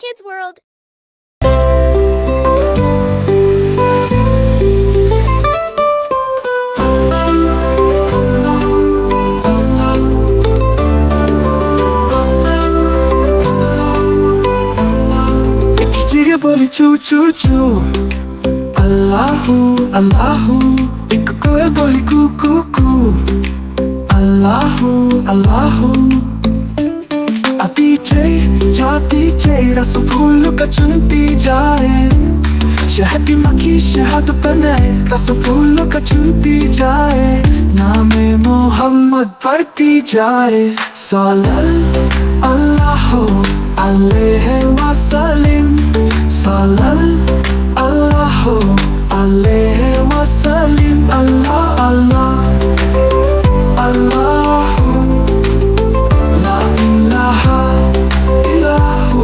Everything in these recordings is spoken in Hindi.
Kids World. चिड़िया बोली चू चू चू, अल्लाहू अल्लाहू। एक कोयल बोली कू कू कू, अल्लाहू अल्लाहू। आती चई जाती चई रस फूल का चुनती जाए, शहद की मक्खी शहद बनाए रस फूल का चुनती जाए। नामे मोहम्मद पढ़ती जाए, सल्लल्लाहु अलैहि वसल्लम, सल्लल्लाहु अलैहि वसल्लम। अल्लाह अल्लाह अल्लाहु ला इलाहा इल्लल्लाहु।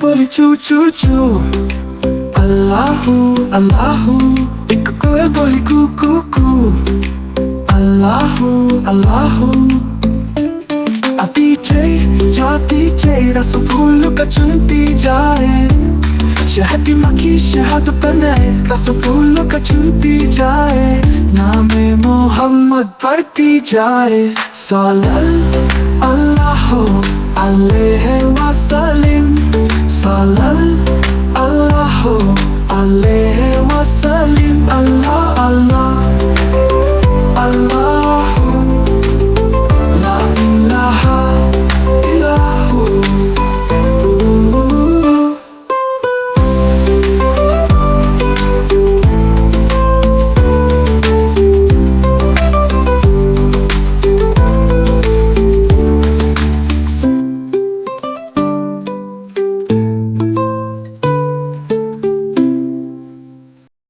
बोली चू चू चू, अल्लाहू अल्लाहू। एक कोयल बोली कू कू कू, अल्लाहू अल्लाहू। आती चई जाती चई रस फूल का चुनती जाए, शहद की मक्खी शहद बनाए रस फूल का चुनती जाए। नामे मोहम्मद पढ़ती जाए, सल्लल्लाहु अलैहि वसल्लम, सल्लल्लाहु